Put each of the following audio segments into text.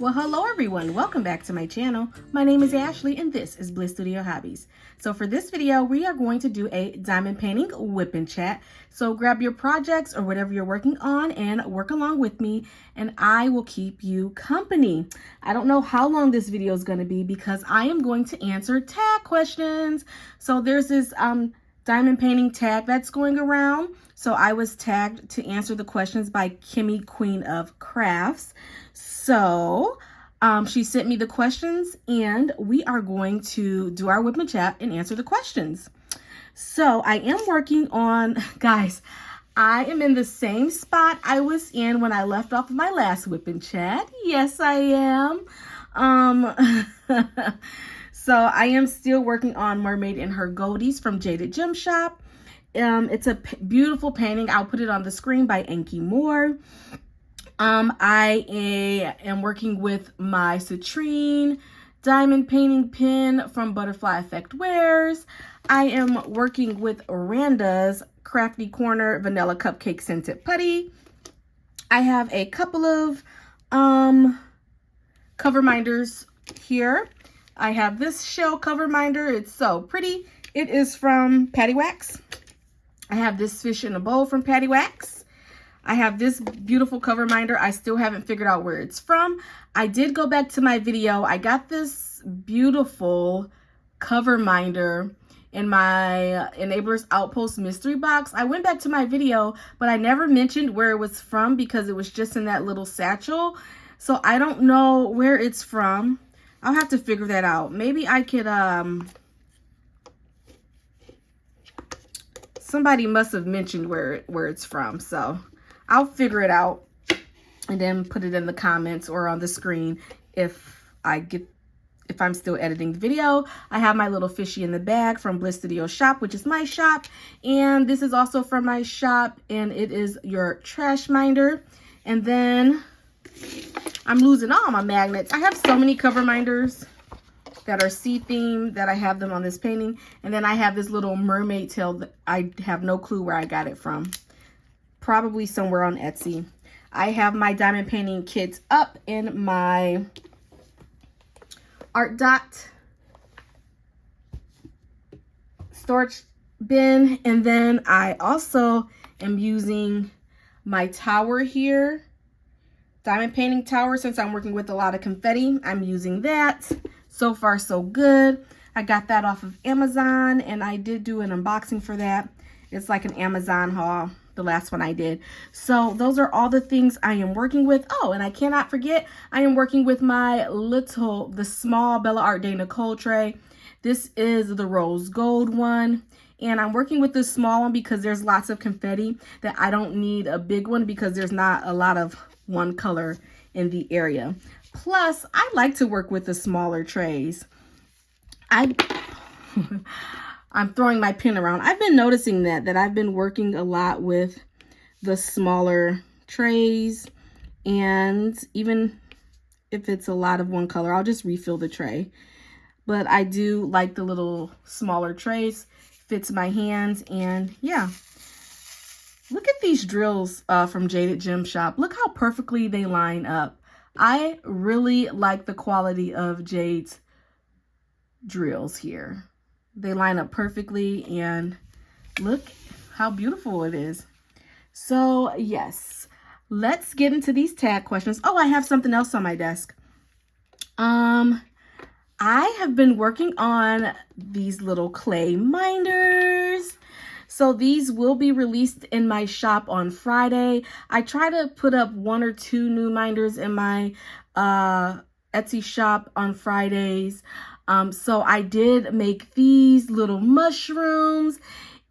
Well, hello everyone. Welcome back to my channel. My name is Ashley and this is Bliss Studio Hobbies. So for this video, we are going to do a diamond painting whip and chat. So grab your projects or whatever you're working on and work along with me and I will keep you company. I don't know how long this video is going to be because I am going to answer tag questions. So there's this diamond painting tag that's going around. So I was tagged to answer the questions by Kimmy, Queen of Crafts. So she sent me the questions and we are going to do our whip and chat and answer the questions. So I am working on, guys, I am in the same spot I was in when I left off of my last whip and chat. Yes, I am. So I am still working on Mermaid and Her Goldies from Jaded Gem Shop. It's a beautiful painting. I'll put it on the screen by Enki Moore. I am working with my citrine diamond painting pin from Butterfly Effect Wares. I am working with Randa's Crafty Corner Vanilla Cupcake Scented Putty. I have a couple of cover minders here. I have this shell cover minder. It's so pretty. It is from Patty Wax. I have this fish in a bowl from Patty Wax. I have this beautiful cover minder. I still haven't figured out where it's from. I did go back to my video. I got this beautiful cover minder in my Enablers Outpost mystery box. I went back to my video, but I never mentioned where it was from because it was just in that little satchel. So I don't know where it's from. I'll have to figure that out. Maybe I could, somebody must have mentioned where it's from. So I'll figure it out and then put it in the comments or on the screen if I'm still editing the video. I have my little fishy in the bag from Bliss Studio Shop, which is my shop. And this is also from my shop and it is your trash minder. And then I'm losing all my magnets. I have so many cover minders that are sea themed that I have them on this painting. And then I have this little mermaid tail that I have no clue where I got it from. Probably somewhere on Etsy. I have my diamond painting kits up in my Art Dot storage bin. And then I also am using my tower here. Diamond painting tower, since I'm working with a lot of confetti, I'm using that. So far, so good. I got that off of Amazon, and I did do an unboxing for that. It's like an Amazon haul, the last one I did. So those are all the things I am working with. Oh, and I cannot forget, I am working with my the small Bella Art Day Nicole tray. This is the rose gold one. And I'm working with this small one because there's lots of confetti that I don't need a big one because there's not a lot of one color in the area. Plus, I like to work with the smaller trays. I'm throwing my pen around. I've been noticing that I've been working a lot with the smaller trays, and even if it's a lot of one color, I'll just refill the tray. But I do like the little smaller trays. Fits my hands, and yeah. Look at these drills from Jaded Gem Shop. Look how perfectly they line up. I really like the quality of Jade's drills here. They line up perfectly and look how beautiful it is. So yes, let's get into these tag questions. Oh, I have something else on my desk. I have been working on these little clay minders. So these will be released in my shop on Friday. I try to put up 1 or 2 new minders in my Etsy shop on Fridays. So I did make these little mushrooms,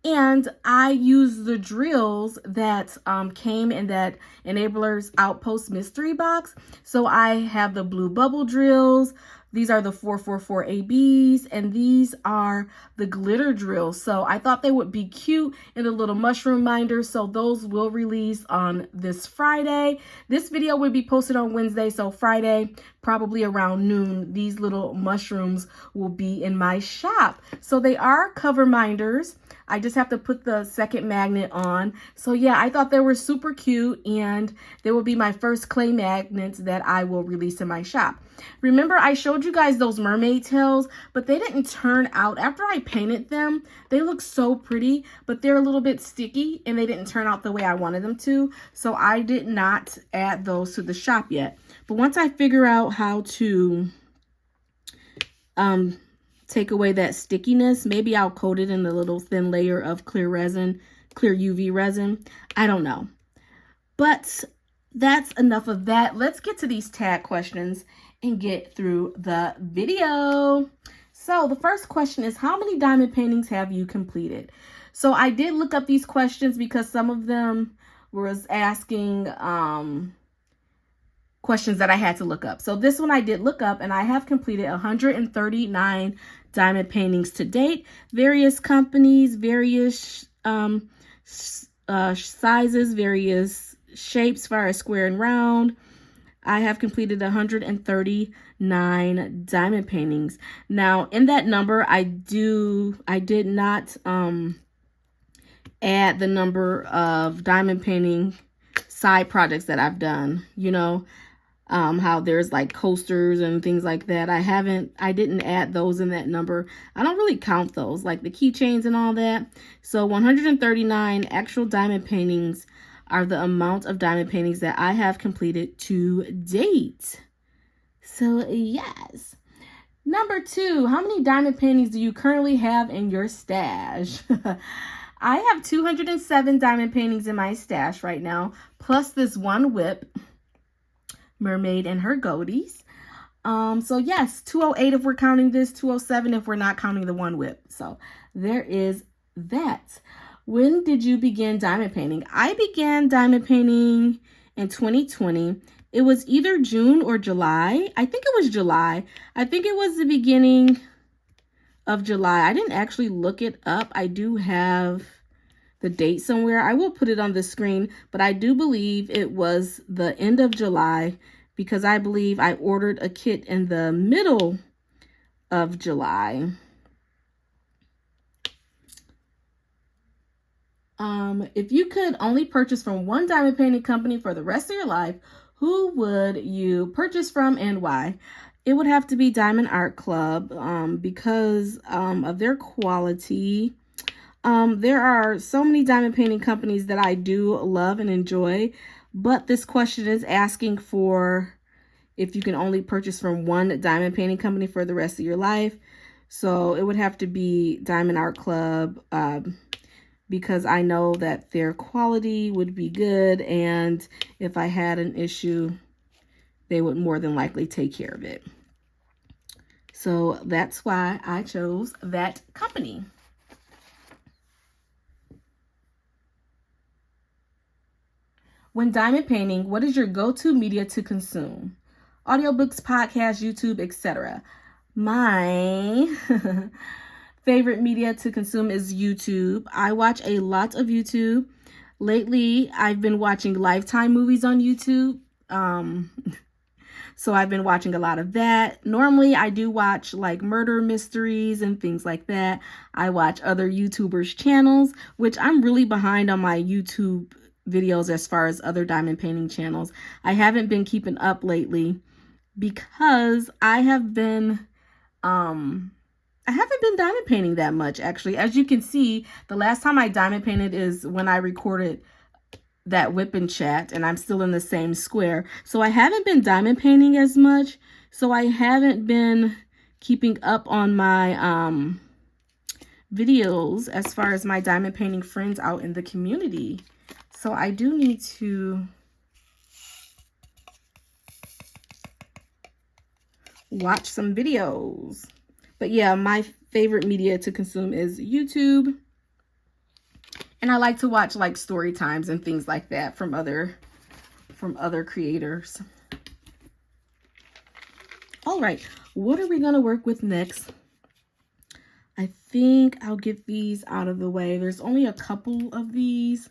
and I used the drills that came in that Enablers Outpost mystery box. So I have the blue bubble drills. These are the 444 ABs, and these are the glitter drills. So I thought they would be cute in a little mushroom binder. So those will release on this Friday. This video will be posted on Wednesday. So Friday, probably around noon, these little mushrooms will be in my shop. So they are cover minders. I just have to put the second magnet on. So yeah, I thought they were super cute, and they will be my first clay magnets that I will release in my shop. Remember, I showed you guys those mermaid tails, but they didn't turn out. After I painted them, they look so pretty, but they're a little bit sticky, and they didn't turn out the way I wanted them to. So I did not add those to the shop yet. But once I figure out how to take away that stickiness, maybe I'll coat it in a little thin layer of clear resin, clear UV resin. I don't know. But that's enough of that. Let's get to these tag questions and get through the video. So the first question is, how many diamond paintings have you completed? So I did look up these questions because some of them was asking questions that I had to look up. So this one I did look up, and I have completed 139 diamond paintings to date. Various companies, various sizes, various shapes, far as square and round. I have completed 139 diamond paintings. Now, in that number, I did not add the number of diamond painting side projects that I've done. You know, how there's like coasters and things like that. I didn't add those in that number. I don't really count those, like the keychains and all that. So 139 actual diamond paintings are the amount of diamond paintings that I have completed to date. So yes. Number 2, how many diamond paintings do you currently have in your stash? I have 207 diamond paintings in my stash right now, plus this one whip, mermaid and her goatees. So yes, 208 if we're counting this, 207 if we're not counting the one whip. So there is that. When did you begin diamond painting? I began diamond painting in 2020. It was either June or July. I think it was July. I think it was the beginning of July. I didn't actually look it up. I do have the date somewhere. I will put it on the screen, but I do believe it was the end of July, because I believe I ordered a kit in the middle of July. If you could only purchase from one diamond painting company for the rest of your life, who would you purchase from and why? It would have to be Diamond Art Club, because of their quality. There are so many diamond painting companies that I do love and enjoy, but this question is asking for if you can only purchase from one diamond painting company for the rest of your life. So it would have to be Diamond Art Club, because I know that their quality would be good, and if I had an issue, they would more than likely take care of it. So that's why I chose that company. When diamond painting, what is your go-to media to consume? Audiobooks, podcasts, YouTube, etc. My favorite media to consume is YouTube. I watch a lot of YouTube. Lately, I've been watching Lifetime movies on YouTube. So I've been watching a lot of that. Normally, I do watch like murder mysteries and things like that. I watch other YouTubers' channels, which I'm really behind on my YouTube videos as far as other diamond painting channels. I haven't been keeping up lately because I haven't been diamond painting that much, actually. As you can see, the last time I diamond painted is when I recorded that whip and chat, and I'm still in the same square. So I haven't been diamond painting as much. So I haven't been keeping up on my videos as far as my diamond painting friends out in the community. So I do need to watch some videos. But yeah, my favorite media to consume is YouTube. And I like to watch like story times and things like that from other creators. All right, what are we going to work with next? I think I'll get these out of the way. There's only a couple of these.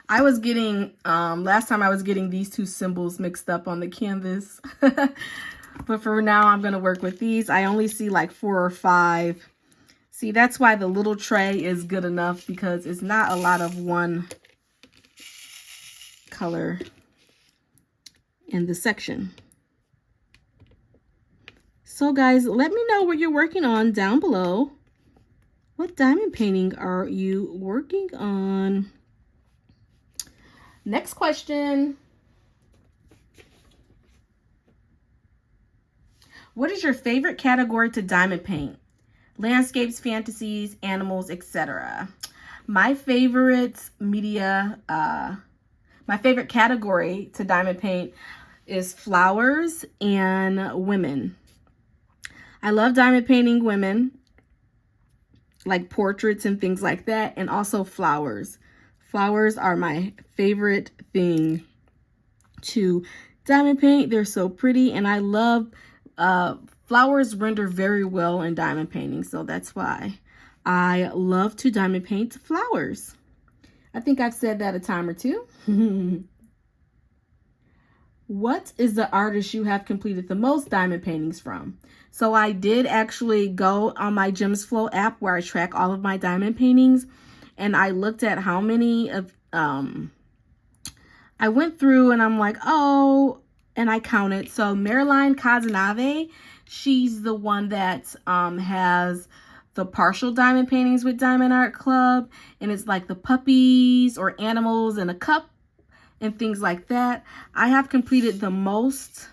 I was getting, last time I was getting these two symbols mixed up on the canvas. But for now, I'm going to work with these. I only see like 4 or 5 See, that's why the little tray is good enough, because it's not a lot of one color in the section. So guys, let me know what you're working on down below. What diamond painting are you working on? Next question. What is your favorite category to diamond paint? Landscapes, fantasies, animals, etc. My favorite my favorite category to diamond paint is flowers and women. I love diamond painting women, like portraits and things like that, and also flowers. Flowers are my favorite thing to diamond paint. They're so pretty, and I love flowers render very well in diamond painting, so that's why I love to diamond paint flowers. I think I've said that a time or two. What is the artist you have completed the most diamond paintings from? So I did actually go on my Gems Flow app where I track all of my diamond paintings, and I looked at how many of I went through, and I'm like, oh, and I counted. So Marilyn Kazanave, she's the one that has the partial diamond paintings with Diamond Art Club, and it's like the puppies or animals in a cup and things like that. I have completed the most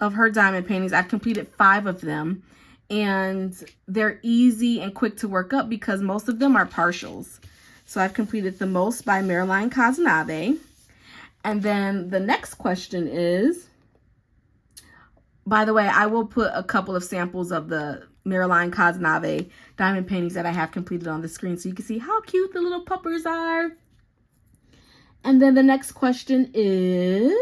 of her diamond paintings. I've completed 5 of them, and they're easy and quick to work up because most of them are partials. So I've completed the most by Marilyn Kazanave. And then the next question is, by the way, I will put a couple of samples of the Marilyn Kazanave diamond paintings that I have completed on the screen so you can see how cute the little puppers are. And then the next question is,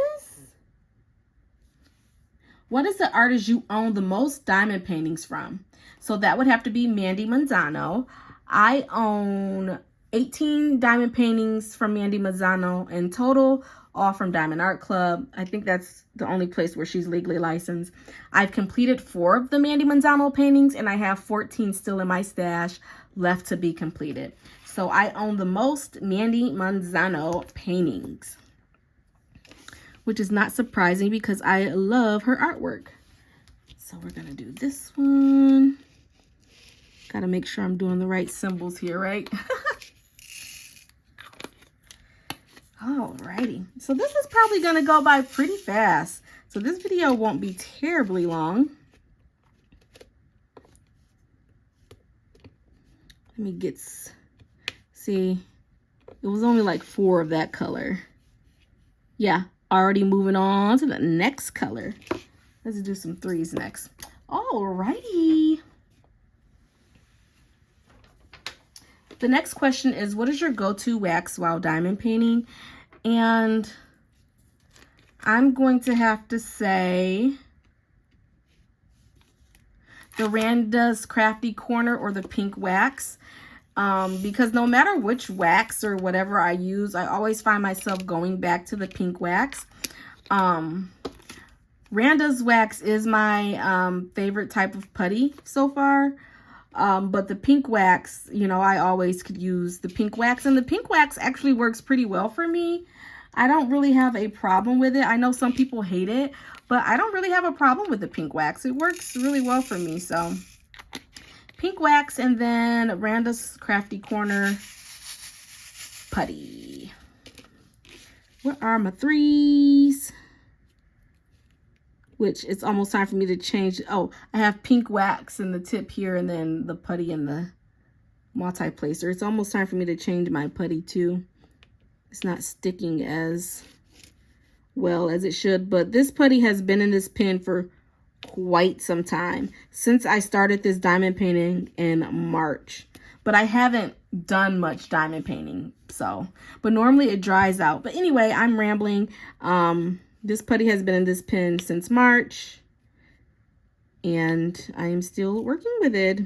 what is the artist you own the most diamond paintings from? So that would have to be Mandy Manzano. I own 18 diamond paintings from Mandy Manzano in total, all from Diamond Art Club. I think that's the only place where she's legally licensed. I've completed 4 of the Mandy Manzano paintings, and I have 14 still in my stash left to be completed. So I own the most Mandy Manzano paintings, which is not surprising because I love her artwork. So we're gonna do this one. Gotta make sure I'm doing the right symbols here, right? Alrighty, so this is probably gonna go by pretty fast. So this video won't be terribly long. Let me get, see, it was only like 4 of that color. Yeah, already moving on to the next color. Let's do some 3s next. Alrighty. The next question is, what is your go-to wax while diamond painting? And I'm going to have to say the Randa's Crafty Corner or the pink wax, because no matter which wax or whatever I use, I always find myself going back to the pink wax. Randa's wax is my favorite type of putty so far. But the pink wax, you know, I always could use the pink wax, and the pink wax actually works pretty well for me. I don't really have a problem with it. I know some people hate it, but I don't really have a problem with the pink wax. It works really well for me. So pink wax, and then Randa's Crafty Corner putty. What are my 3s? Which it's almost time for me to change. Oh, I have pink wax in the tip here, and then the putty in the multi-placer. It's almost time for me to change my putty too. It's not sticking as well as it should, but this putty has been in this pen for quite some time, since I started this diamond painting in March. But I haven't done much diamond painting, so, but normally it dries out. But anyway, I'm rambling. This putty has been in this pen since March, and I am still working with it.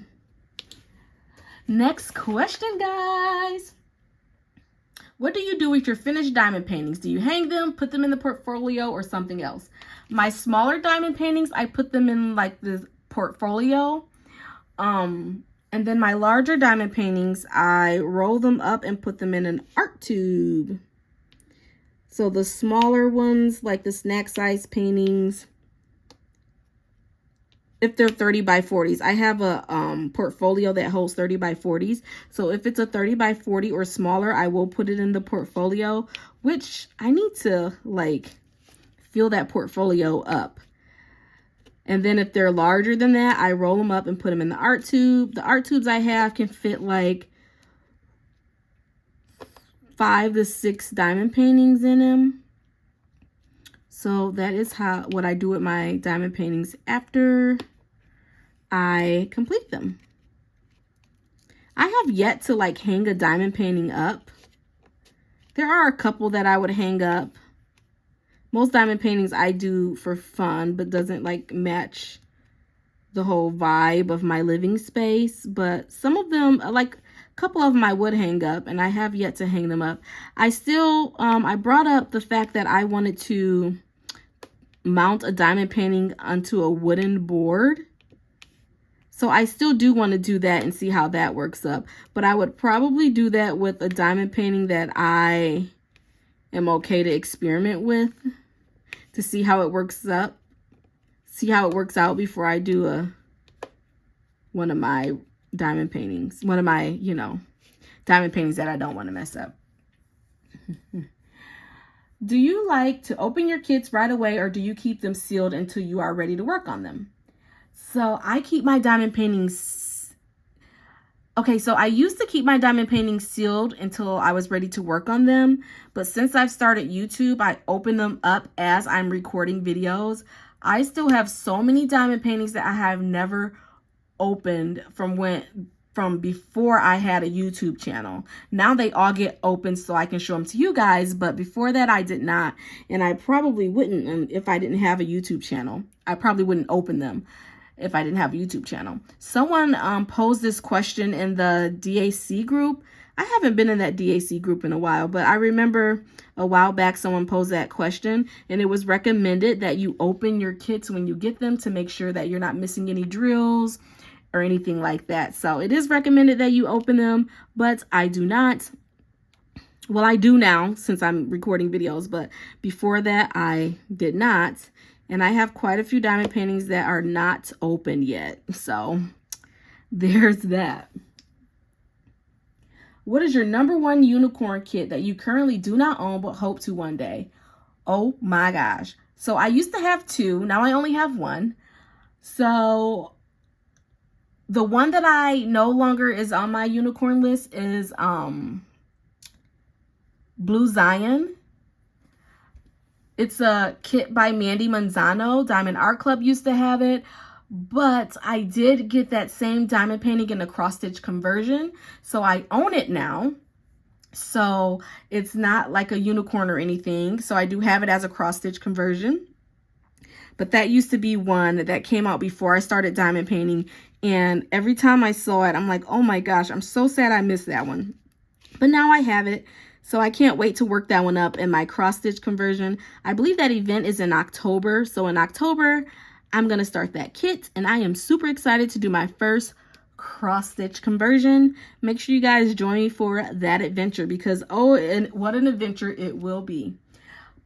Next question, guys. What do you do with your finished diamond paintings? Do you hang them, put them in the portfolio, or something else? My smaller diamond paintings, I put them in like the portfolio. And And then my larger diamond paintings, I roll them up and put them in an art tube. So the smaller ones, like the snack size paintings, if they're 30 by 40s, I have a portfolio that holds 30 by 40s. So if it's a 30 by 40 or smaller, I will put it in the portfolio, which I need to like fill that portfolio up. And then if they're larger than that, I roll them up and put them in the art tube. The art tubes I have can fit like 5 to 6 diamond paintings in them. So that is what I do with my diamond paintings after I complete them. I have yet to like hang a diamond painting up. There are a couple that I would hang up. Most diamond paintings I do for fun, but doesn't like match the whole vibe of my living space. But some of them, like a couple of them I would hang up, and I have yet to hang them up. I still, I brought up the fact that I wanted to mount a diamond painting onto a wooden board. So I still do want to do that and see how that works up. But I would probably do that with a diamond painting that I am okay to experiment with, to see how it works up, see how it works out before I do one of my diamond paintings, one of my, you know, diamond paintings that I don't want to mess up. Do you like to open your kits right away, or do you keep them sealed until you are ready to work on them? So I keep my diamond paintings. Okay, so I used to keep my diamond paintings sealed until I was ready to work on them. But since I've started YouTube, I open them up as I'm recording videos. I still have so many diamond paintings that I have never opened from before I had a YouTube channel. Now they all get open so I can show them to you guys. But before that, I did not. And I probably wouldn't if I didn't have a YouTube channel. I probably wouldn't open them if I didn't have a YouTube channel. Someone posed this question in the DAC group. I haven't been in that DAC group in a while, but I remember a while back someone posed that question, and it was recommended that you open your kits when you get them to make sure that you're not missing any drills or anything like that. So it is recommended that you open them, but I do not. Well, I do now since I'm recording videos, but before that I did not. And I have quite a few diamond paintings that are not open yet. So there's that. What is your #1 unicorn kit that you currently do not own but hope to one day? Oh my gosh. So I used to have 2. Now I only have 1. So the one that I no longer is on my unicorn list is Blue Zion. It's a kit by Mandy Manzano. Diamond Art Club used to have it, but I did get that same diamond painting in a cross-stitch conversion, so I own it now. So it's not like a unicorn or anything, so I do have it as a cross-stitch conversion. But that used to be one that came out before I started diamond painting, and every time I saw it, I'm like, oh my gosh, I'm so sad I missed that one. But now I have it. So I can't wait to work that one up in my cross-stitch conversion. I believe that event is in October. So in October, I'm going to start that kit. And I am super excited to do my first cross-stitch conversion. Make sure you guys join me for that adventure because, oh, and what an adventure it will be.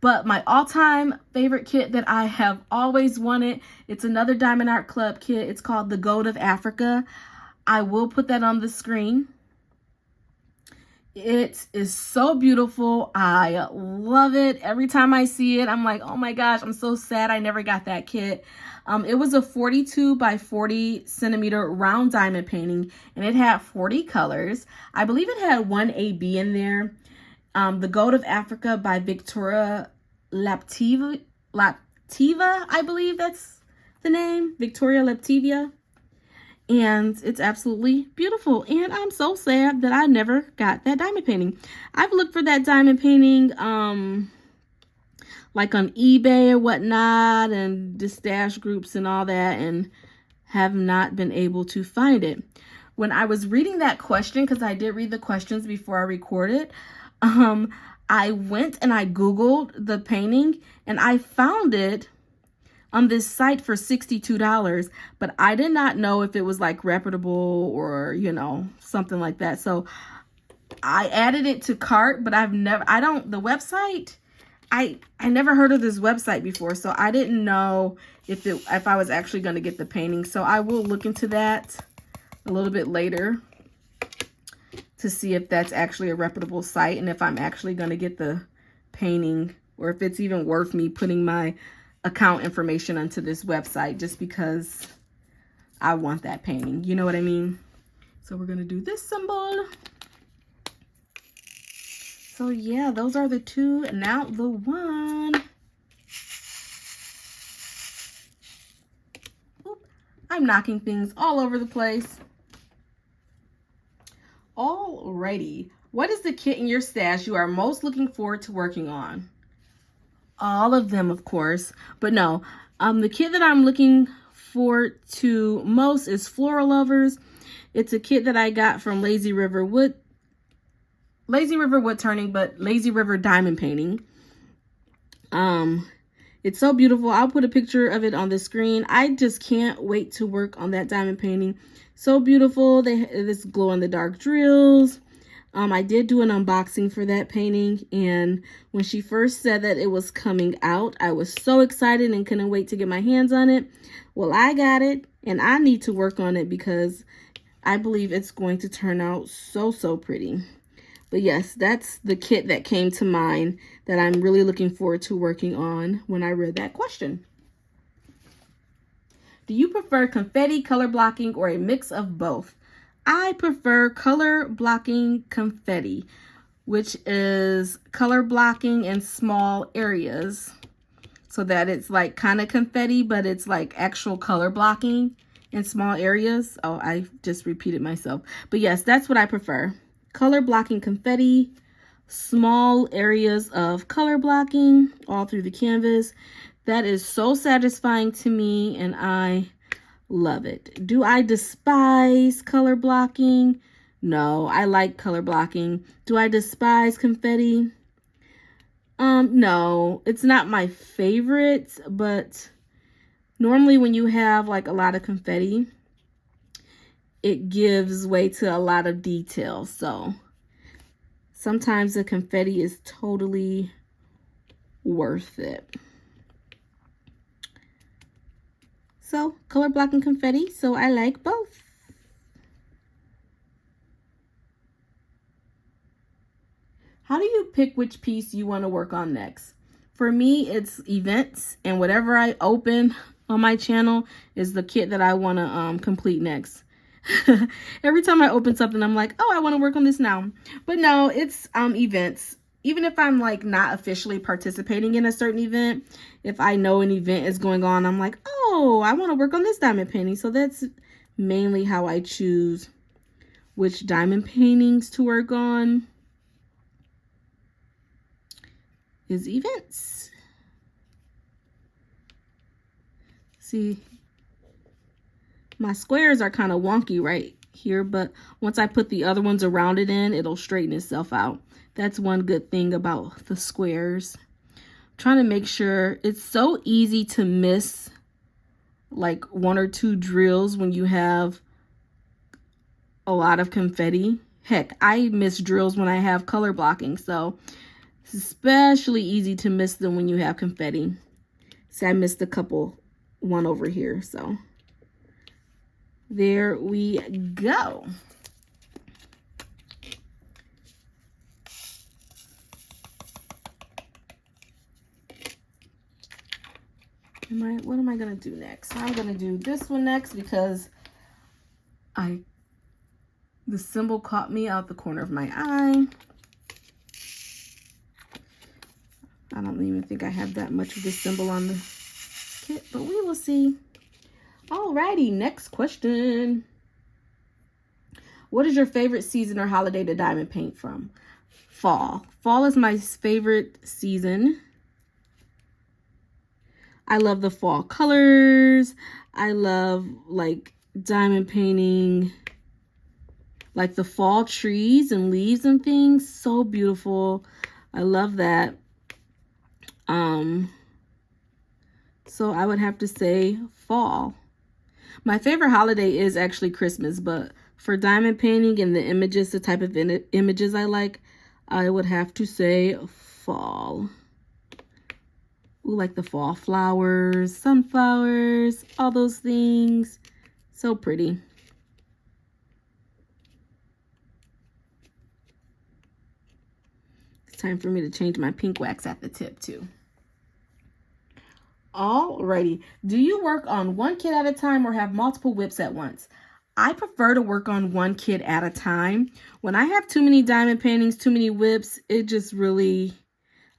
But my all-time favorite kit that I have always wanted, it's another Diamond Art Club kit. It's called the Gold of Africa. I will put that on the screen. It is so beautiful. I love it. Every time I see it, I'm like, oh my gosh, I'm so sad I never got that kit. It was a 42 by 40 centimeter round diamond painting, and it had 40 colors. I believe it had 1 AB in there. The Gold of Africa by Victoria Laptiva, I believe that's the name, Victoria Laptiva. And it's absolutely beautiful. And I'm so sad that I never got that diamond painting. I've looked for that diamond painting like on eBay or whatnot and the stash groups and all that, and have not been able to find it. When I was reading that question, because I did read the questions before I recorded, I went and I Googled the painting and I found it on this site for $62, but I did not know if it was like reputable or, you know, something like that. So I added it to cart, but the website, I never heard of this website before, so I didn't know if I was actually going to get the painting. So I will look into that a little bit later to see if that's actually a reputable site and if I'm actually going to get the painting, or if it's even worth me putting my account information onto this website just because I want that painting. You know what I mean? So we're going to do this symbol. So yeah, those are the two. Now the one. Oop, I'm knocking things all over the place. Alrighty. What is the kit in your stash you are most looking forward to working on? All of them, of course. But no, the kit that I'm looking forward to most is Floral Lovers. It's a kit that I got from Lazy River Wood Turning, but Lazy River Diamond Painting. It's so beautiful. I'll put a picture of it on the screen. I just can't wait to work on that diamond painting. So beautiful. This glow in the dark drills. I did do an unboxing for that painting, and when she first said that it was coming out, I was so excited and couldn't wait to get my hands on it. Well, I got it, and I need to work on it because I believe it's going to turn out so, so pretty. But yes, that's the kit that came to mind that I'm really looking forward to working on when I read that question. Do you prefer confetti, color blocking, or a mix of both? I prefer color blocking confetti, which is color blocking in small areas so that it's like kind of confetti, but it's like actual color blocking in small areas. Oh, I just repeated myself. But yes, that's what I prefer. Color blocking confetti, small areas of color blocking all through the canvas. That is so satisfying to me, and I love it. Do I despise color blocking? No, I like color blocking. Do I despise confetti? No, it's not my favorite, but normally when you have like a lot of confetti, it gives way to a lot of detail. So sometimes the confetti is totally worth it. So color blocking confetti, so I like both. How do you pick which piece you want to work on next? For me, it's events, and whatever I open on my channel is the kit that I want to complete next. Every time I open something, I'm like, oh, I want to work on this now. But no, it's events. Even if I'm like not officially participating in a certain event, if I know an event is going on, I'm like, oh, I want to work on this diamond painting. So that's mainly how I choose which diamond paintings to work on, is events. See, my squares are kind of wonky right here, but once I put the other ones around it in, it'll straighten itself out. That's one good thing about the squares. I'm trying to make sure. It's so easy to miss like one or two drills when you have a lot of confetti. Heck, I miss drills when I have color blocking, so it's especially easy to miss them when you have confetti. See, I missed one over here, so there we go. What am I gonna do next? I'm gonna do this one next because the symbol caught me out the corner of my eye. I don't even think I have that much of this symbol on the kit, but we will see. Alrighty, next question. What is your favorite season or holiday to diamond paint from? Fall. Fall is my favorite season. I love the fall colors. I love like diamond painting, like the fall trees and leaves and things. So beautiful. I love that. So I would have to say fall. My favorite holiday is actually Christmas, but for diamond painting and the images, the type of images I like, I would have to say fall. Ooh, like the fall flowers, sunflowers, all those things. So pretty. It's time for me to change my pink wax at the tip too. Alrighty. Do you work on one kit at a time or have multiple whips at once? I prefer to work on one kit at a time. When I have too many diamond paintings, too many whips, it just really,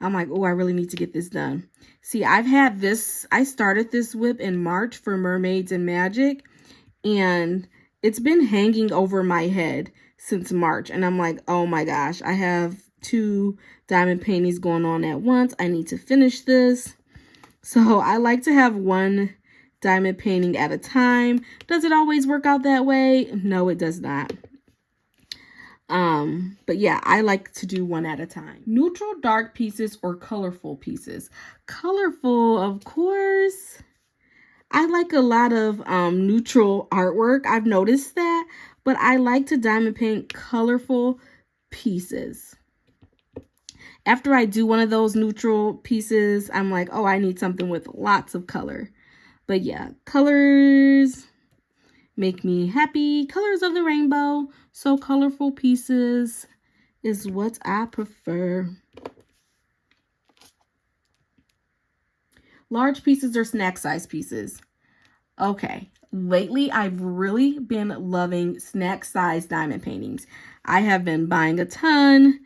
I'm like, oh, I really need to get this done. See, I started this whip in March for Mermaids and Magic, and it's been hanging over my head since March. And I'm like, oh my gosh, I have 2 diamond paintings going on at once. I need to finish this. So I like to have one diamond painting at a time. Does it always work out that way? No, it does not. But yeah, I like to do one at a time. Neutral dark pieces or colorful pieces? Colorful, of course. I like a lot of neutral artwork. I've noticed that, but I like to diamond paint colorful pieces. After I do one of those neutral pieces, I'm like, oh, I need something with lots of color. But yeah, colors make me happy. Colors of the rainbow. So colorful pieces is what I prefer. Large pieces or snack size pieces? Okay, lately I've really been loving snack size diamond paintings. I have been buying a ton.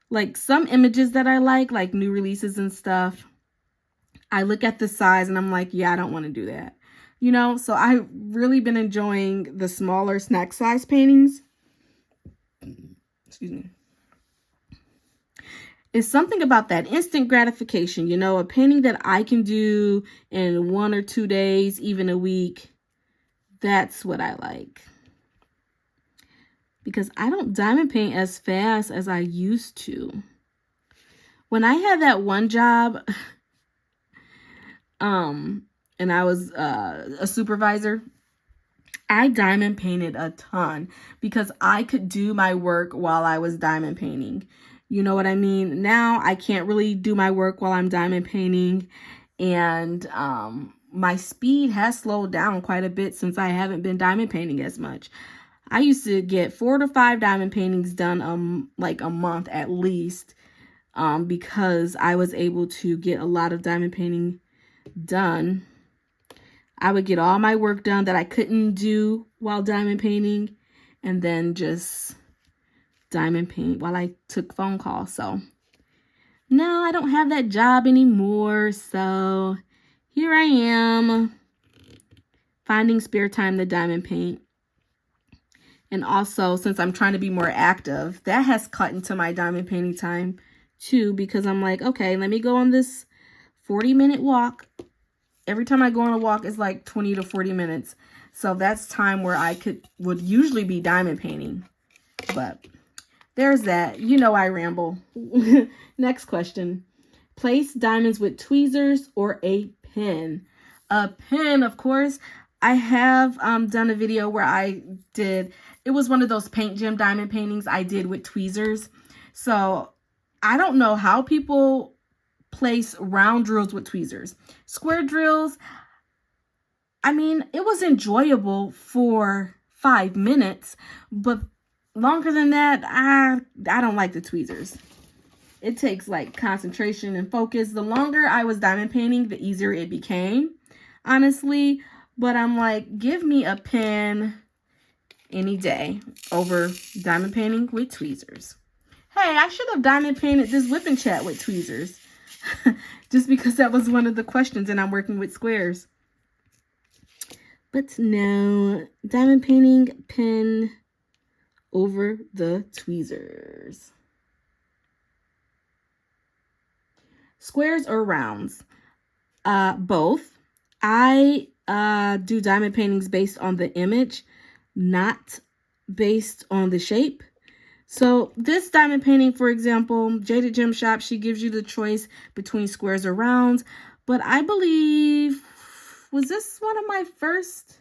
Like some images that I like new releases and stuff, I look at the size and I'm like, yeah, I don't want to do that. You know, so I've really been enjoying the smaller snack size paintings. Excuse me. It's something about that instant gratification, you know, a painting that I can do in 1 or 2 days, even a week. That's what I like. Because I don't diamond paint as fast as I used to. When I had that one job, and I was a supervisor, I diamond painted a ton because I could do my work while I was diamond painting. You know what I mean? Now I can't really do my work while I'm diamond painting, and my speed has slowed down quite a bit since I haven't been diamond painting as much. I used to get 4 to 5 diamond paintings done like a month at least, because I was able to get a lot of diamond painting done. I would get all my work done that I couldn't do while diamond painting, and then just diamond paint while I took phone calls. So no, I don't have that job anymore. So here I am finding spare time to diamond paint. And also, since I'm trying to be more active, that has cut into my diamond painting time too, because I'm like, okay, let me go on this 40-minute walk. Every time I go on a walk, it's like 20 to 40 minutes. So that's time where I would usually be diamond painting. But there's that. You know I ramble. Next question. Place diamonds with tweezers or a pen? A pen, of course. I have done a video where I did, it was one of those paint gem diamond paintings I did with tweezers. So I don't know how people place round drills with tweezers. Square drills, I mean, it was enjoyable for 5 minutes, but longer than that, I don't like the tweezers. It takes like concentration and focus. The longer I was diamond painting, the easier it became, honestly. But I'm like, give me a pen any day over diamond painting with tweezers. Hey, I should have diamond painted this whip and chat with tweezers. Just because that was one of the questions and I'm working with squares. But no, diamond painting, pen over the tweezers. Squares or rounds? Both. I do diamond paintings based on the image, not based on the shape. So this diamond painting, for example, Jaded Gem Shop, she gives you the choice between squares or rounds, But I believe, was this one of my first?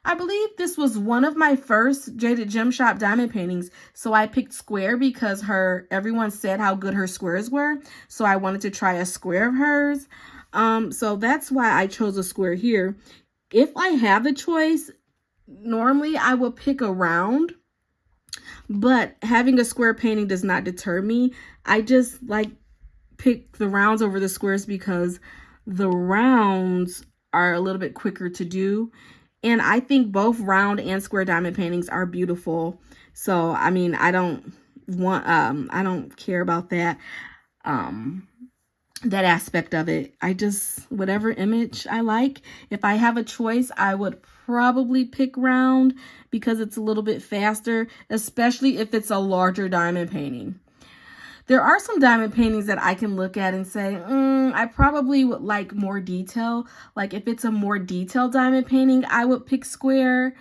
I believe this was one of my first Jaded Gem Shop diamond paintings. So I picked square because everyone said how good her squares were. So I wanted to try a square of hers. So that's why I chose a square here. If I have the choice, normally I will pick a round. But having a square painting does not deter me. I just like pick the rounds over the squares because the rounds are a little bit quicker to do. And I think both round and square diamond paintings are beautiful. So, I mean, I don't care about that, that aspect of it. I just, whatever image I like, if I have a choice, I would probably pick round because it's a little bit faster, especially if it's a larger diamond painting. There are some diamond paintings that I can look at and say, I probably would like more detail. Like if it's a more detailed diamond painting, I would pick square.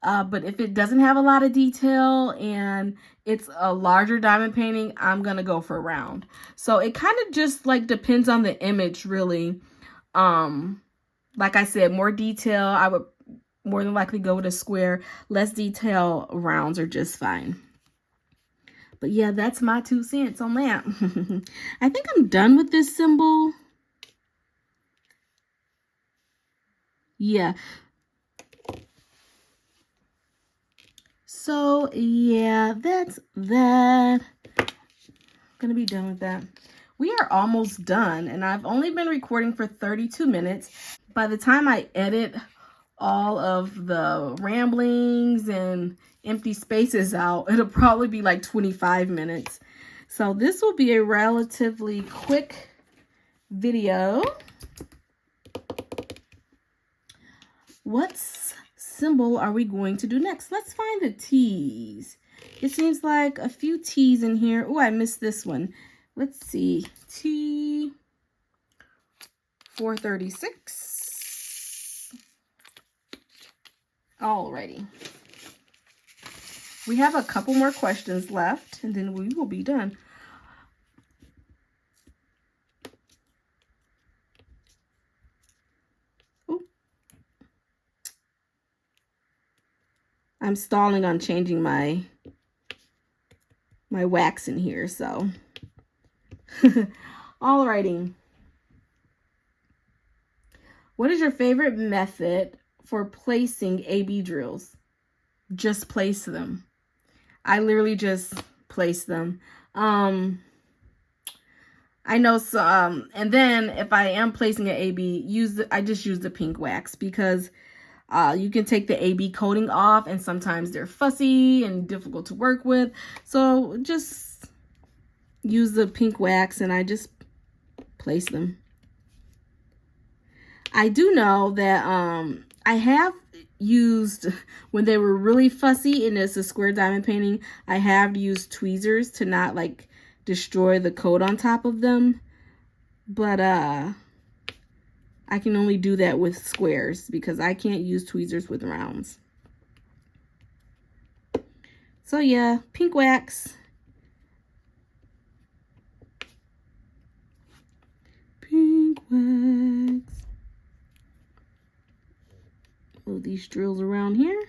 But if it doesn't have a lot of detail and it's a larger diamond painting, I'm going to go for round. So it kind of just like depends on the image, really. Like I said, more detail, I would more than likely go with a square. Less detail, rounds are just fine. But yeah, that's my 2 cents on that. I think I'm done with this symbol. Yeah. So yeah, that's that. Gonna be done with that. We are almost done, and I've only been recording for 32 minutes. By the time I edit all of the ramblings and empty spaces out, it'll probably be like 25 minutes. So this will be a relatively quick video. What symbol are we going to do next? Let's find the T's. It seems like a few T's in here. Oh, I missed this one. Let's see. T 436. Alrighty. We have a couple more questions left, and then we will be done. Ooh. I'm stalling on changing my wax in here, so. Alrighty. What is your favorite method for placing AB drills? Just place them. I literally just place them. I know some, and then if I am placing an AB, I just use the pink wax because you can take the AB coating off, and sometimes they're fussy and difficult to work with. So just use the pink wax, and I just place them. I do know that I have used, when they were really fussy and it's a square diamond painting, I have used tweezers to not like destroy the coat on top of them. But I can only do that with squares because I can't use tweezers with rounds. So yeah, pink wax. Pink wax. Move these drills around here.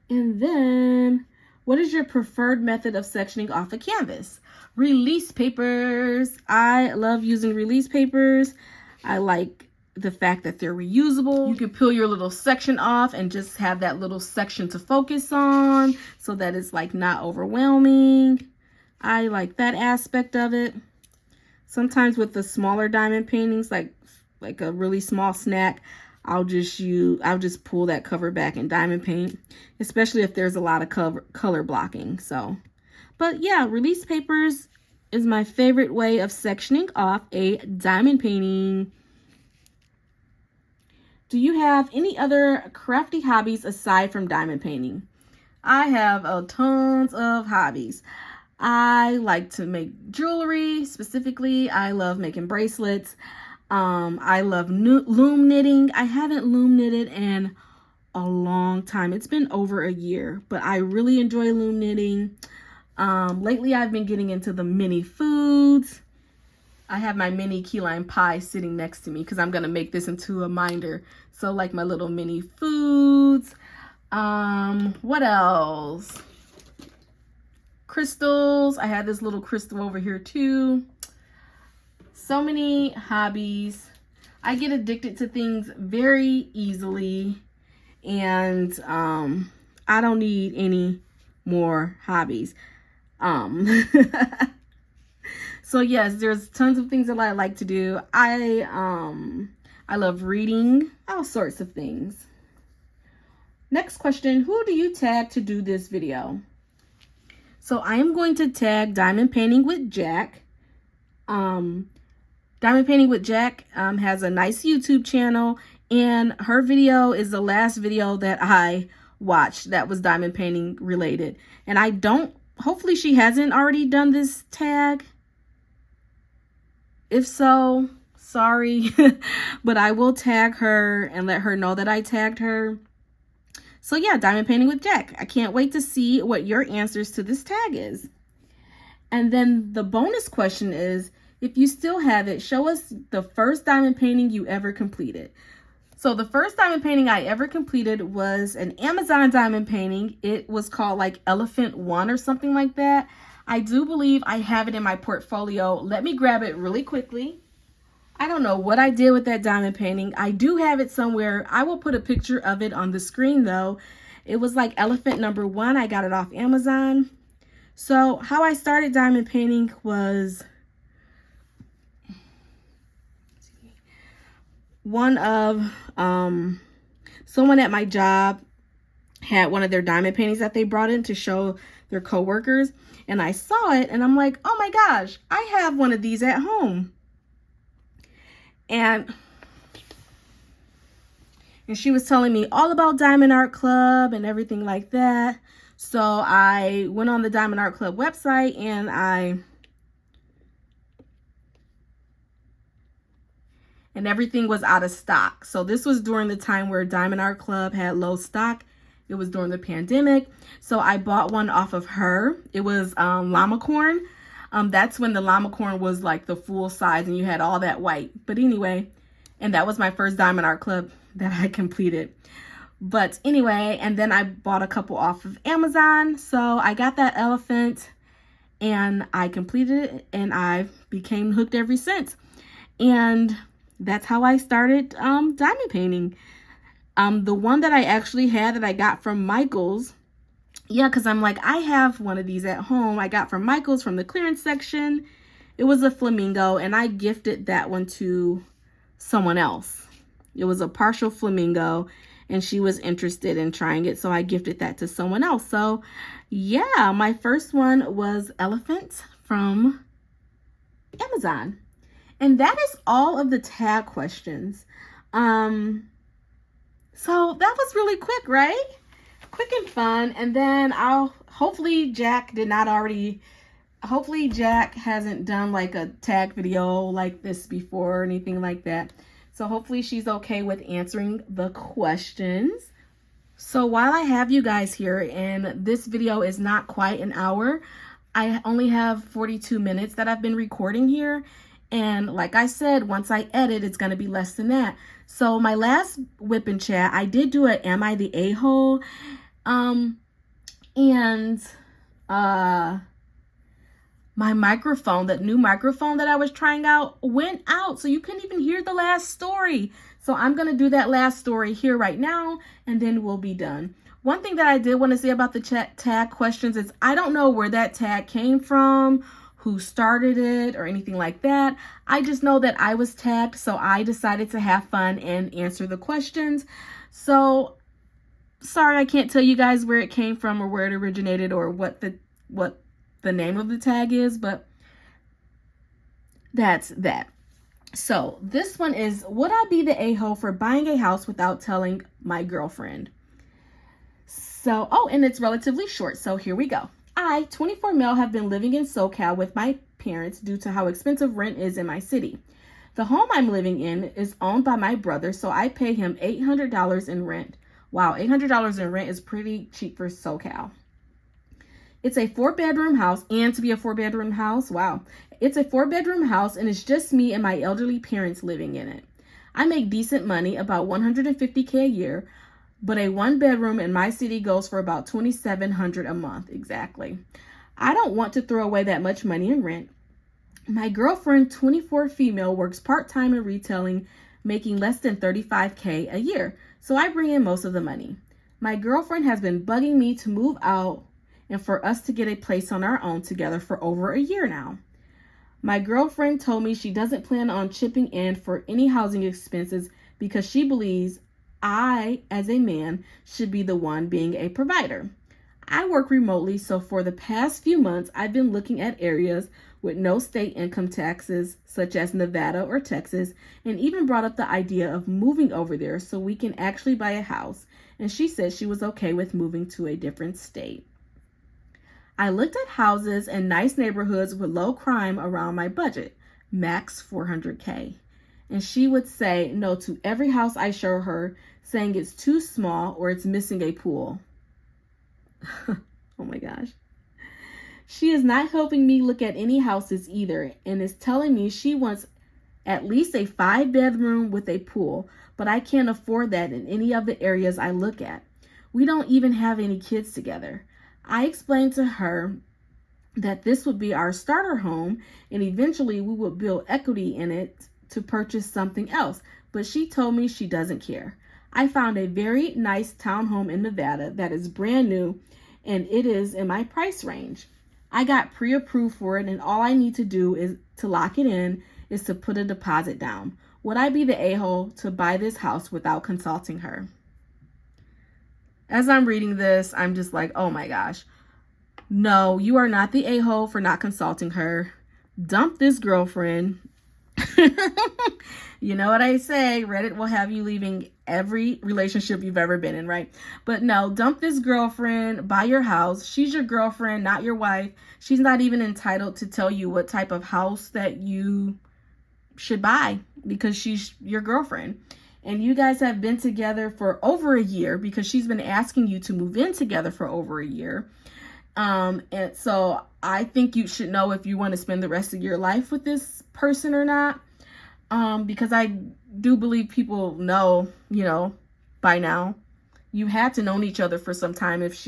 And then, what is your preferred method of sectioning off a canvas? Release papers. I love using release papers. I like the fact that they're reusable. You can peel your little section off and just have that little section to focus on so that it's like not overwhelming. I like that aspect of it. Sometimes with the smaller diamond paintings, like a really small snack, I'll just pull that cover back and diamond paint, especially if there's a lot of color blocking. So, but yeah, release papers is my favorite way of sectioning off a diamond painting. Do you have any other crafty hobbies aside from diamond painting? I have tons of hobbies. I like to make jewelry. Specifically, I love making bracelets. I love loom knitting. I haven't loom knitted in a long time. It's been over a year, but I really enjoy loom knitting. Lately I've been getting into the mini foods. I have my mini key lime pie sitting next to me because I'm going to make this into a minder. So like my little mini foods. What else? Crystals. I had this little crystal over here too. So many hobbies. I get addicted to things very easily, and I don't need any more hobbies. So yes, there's tons of things that I like to do. I love reading, all sorts of things. Next question, who do you tag to do this video? So I am going to tag Diamond Painting with Jack. Diamond Painting with Jack has a nice YouTube channel, and her video is the last video that I watched that was diamond painting related. And hopefully she hasn't already done this tag. If so, sorry, but I will tag her and let her know that I tagged her. So yeah, Diamond Painting with Jack. I can't wait to see what your answers to this tag is. And then the bonus question is, if you still have it, show us the first diamond painting you ever completed. So the first diamond painting I ever completed was an Amazon diamond painting. It was called like Elephant One or something like that. I do believe I have it in my portfolio. Let me grab it really quickly. I don't know what I did with that diamond painting. I do have it somewhere. I will put a picture of it on the screen though. It was like Elephant Number One. I got it off Amazon. So how I started diamond painting was one of someone at my job had one of their diamond paintings that they brought in to show their coworkers, and I saw it and I'm like, oh my gosh, I have one of these at home. And she was telling me all about Diamond Art Club and everything like that. So I went on the Diamond Art Club website and everything was out of stock. So this was during the time where Diamond Art Club had low stock. It was during the pandemic. So I bought one off of her. It was llama corn. That's when the llama corn was like the full size and you had all that white. But anyway, and that was my first Diamond Art Club that I completed. But anyway, and then I bought a couple off of Amazon. So I got that elephant and I completed it and I became hooked ever since. And that's how I started diamond painting. The one that I actually had that I got from Michael's, yeah, because I'm like, I have one of these at home. I got from Michael's from the clearance section. It was a flamingo, and I gifted that one to someone else. It was a partial flamingo, and she was interested in trying it, so I gifted that to someone else. So, yeah, my first one was Elephant from Amazon. And that is all of the tag questions. So that was really quick, right? Quick and fun. And then hopefully Jack hasn't done like a tag video like this before or anything like that. So hopefully she's okay with answering the questions. So while I have you guys here, and this video is not quite an hour, I only have 42 minutes that I've been recording here. And like I said, once I edit, it's going to be less than that. So my last whip and chat, I did do a Am I the A-hole? My microphone, that new microphone that I was trying out, went out. So you couldn't even hear the last story. So I'm going to do that last story here right now, and then we'll be done. One thing that I did want to say about the tag questions is I don't know where that tag came from, who started it, or anything like that. I just know that I was tagged, so I decided to have fun and answer the questions. So sorry I can't tell you guys where it came from or where it originated or what the name of the tag is, but that's that. So this one is, would I be the a-hole for buying a house without telling my girlfriend? So, and it's relatively short, so here we go. I, 24 male, have been living in SoCal with my parents due to how expensive rent is in my city. The home I'm living in is owned by my brother, so I pay him $800 in rent. Wow, $800 in rent is pretty cheap for SoCal. It's a 4-bedroom house, and to be a 4-bedroom house, wow. It's a 4-bedroom house, and it's just me and my elderly parents living in it. I make decent money, about $150K a year, but a 1-bedroom in my city goes for about $2,700 a month, exactly. I don't want to throw away that much money in rent. My girlfriend, 24 female, works part-time in retailing, making less than $35K a year, so I bring in most of the money. My girlfriend has been bugging me to move out and for us to get a place on our own together for over a year now. My girlfriend told me she doesn't plan on chipping in for any housing expenses because she believes I, as a man, should be the one being a provider. I work remotely, so for the past few months, I've been looking at areas with no state income taxes, such as Nevada or Texas, and even brought up the idea of moving over there so we can actually buy a house, and she said she was okay with moving to a different state. I looked at houses in nice neighborhoods with low crime around my budget, max $400K, and she would say no to every house I show her, saying it's too small or it's missing a pool. Oh my gosh. She is not helping me look at any houses either, and is telling me she wants at least a 5-bedroom with a pool, but I can't afford that in any of the areas I look at. We don't even have any kids together. I explained to her that this would be our starter home, and eventually we would build equity in it to purchase something else, but she told me she doesn't care. I found a very nice townhome in Nevada that is brand new, and it is in my price range. I got pre-approved for it, and all I need to do is to lock it in is to put a deposit down. Would I be the a-hole to buy this house without consulting her? As I'm reading this, I'm just like, oh my gosh. No, you are not the a-hole for not consulting her. Dump this girlfriend. You know what I say, Reddit will have you leaving every relationship you've ever been in, right? But no, dump this girlfriend, buy your house. She's your girlfriend, not your wife. She's not even entitled to tell you what type of house that you should buy because she's your girlfriend. And you guys have been together for over a year because she's been asking you to move in together for over a year. And so I think you should know if you want to spend the rest of your life with this person or not. Because I do believe people know, by now. You had to know each other for some time if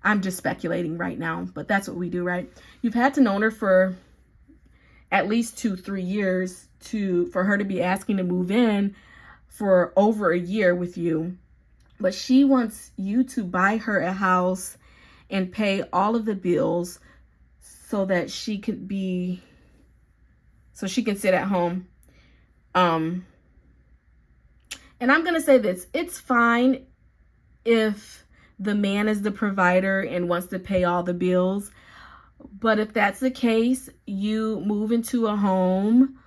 I'm just speculating right now, but that's what we do, right? You've had to know her for at least 2-3 years for her to be asking to move in for over a year with you. But she wants you to buy her a house and pay all of the bills so that she can sit at home. And I'm going to say this, it's fine if the man is the provider and wants to pay all the bills. But if that's the case, you move into a home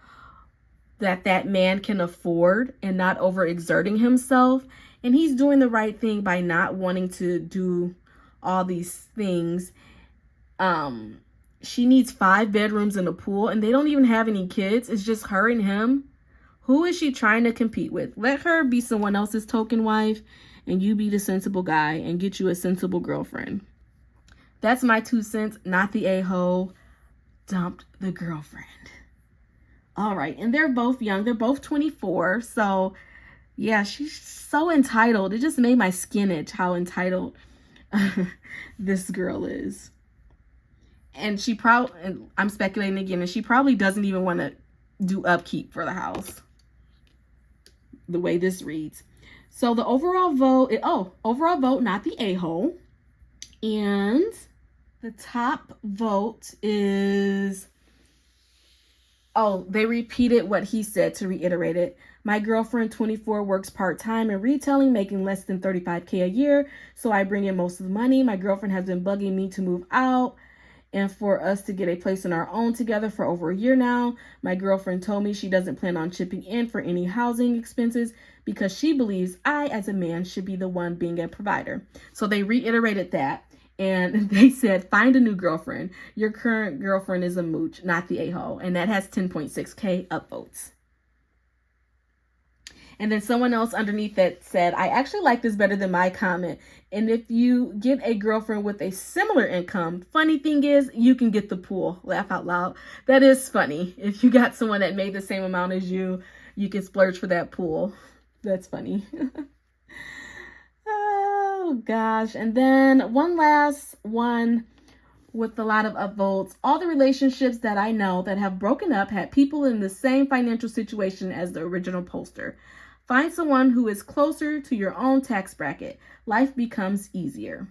that man can afford and not overexerting himself. And he's doing the right thing by not wanting to do all these things. She needs 5 bedrooms and a pool, and they don't even have any kids. It's just her and him. Who is she trying to compete with? Let her be someone else's token wife, and you be the sensible guy and get you a sensible girlfriend. That's my 2 cents, not the a-hole. Dumped the girlfriend. All right, and they're both young. They're both 24, so yeah, she's so entitled. It just made my skin itch how entitled this girl is. And I'm speculating again, and she probably doesn't even want to do upkeep for the house, the way this reads. So the overall vote, not the a-hole. And the top vote is, they repeated what he said to reiterate it. My girlfriend, 24, works part-time in retailing, making less than $35K a year, so I bring in most of the money. My girlfriend has been bugging me to move out and for us to get a place on our own together for over a year now. My girlfriend told me she doesn't plan on chipping in for any housing expenses because she believes I, as a man, should be the one being a provider. So they reiterated that, and they said, find a new girlfriend. Your current girlfriend is a mooch, not the a-hole. And that has 10.6K upvotes. And then someone else underneath that said, I actually like this better than my comment. And if you get a girlfriend with a similar income, funny thing is you can get the pool. Laugh out loud. That is funny. If you got someone that made the same amount as you, you can splurge for that pool. That's funny. Oh gosh. And then one last one with a lot of upvotes. All the relationships that I know that have broken up had people in the same financial situation as the original poster. Find someone who is closer to your own tax bracket. Life becomes easier.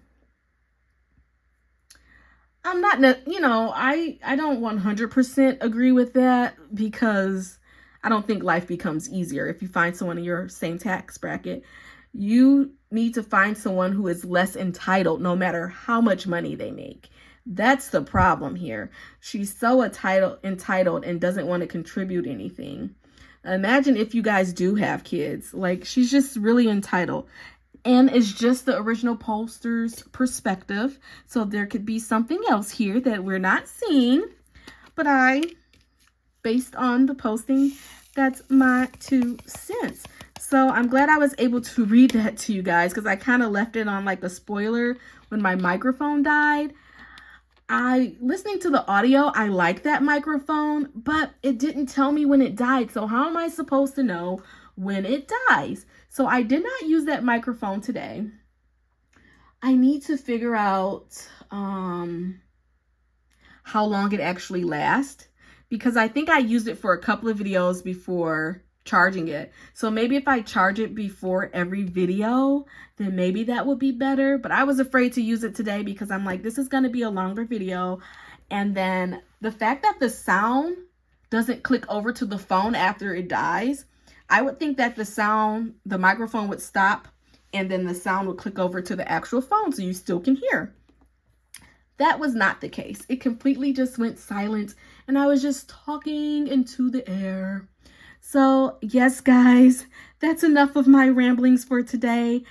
I'm not, I don't 100% agree with that, because I don't think life becomes easier if you find someone in your same tax bracket. You need to find someone who is less entitled, no matter how much money they make. That's the problem here. She's so entitled and doesn't want to contribute anything. Imagine if you guys do have kids. Like, she's just really entitled. And it's just the original poster's perspective. So there could be something else here that we're not seeing. But based on the posting, that's my 2 cents. So I'm glad I was able to read that to you guys, because I kind of left it on like a spoiler when my microphone died. Listening to the audio, I like that microphone, but it didn't tell me when it died. So how am I supposed to know when it dies? So I did not use that microphone today. I need to figure out how long it actually lasts, because I think I used it for a couple of videos before charging it. So maybe if I charge it before every video, then maybe that would be better. But I was afraid to use it today because I'm like, this is going to be a longer video. And then the fact that the sound doesn't click over to the phone after it dies, I would think that the microphone would stop and then the sound would click over to the actual phone so you still can hear. That was not the case. It completely just went silent and I was just talking into the air. So yes, guys, that's enough of my ramblings for today.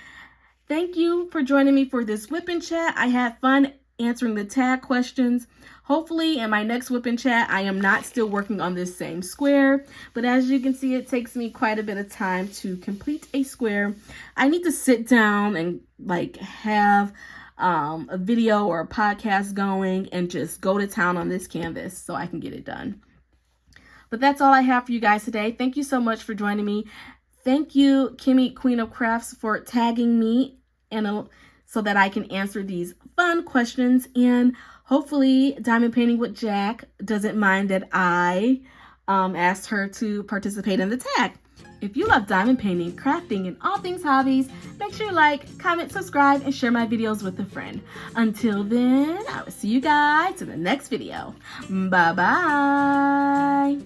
Thank you for joining me for this whip and chat. I had fun answering the tag questions. Hopefully in my next whip and chat, I am not still working on this same square, but as you can see, it takes me quite a bit of time to complete a square. I need to sit down and like have a video or a podcast going and just go to town on this canvas so I can get it done. But that's all I have for you guys today. Thank you so much for joining me. Thank you, Kimmy, Queen of Crafts, for tagging me so that I can answer these fun questions. And hopefully Diamond Painting with Jack doesn't mind that I asked her to participate in the tag. If you love diamond painting, crafting, and all things hobbies, make sure you like, comment, subscribe, and share my videos with a friend. Until then, I will see you guys in the next video. Bye-bye.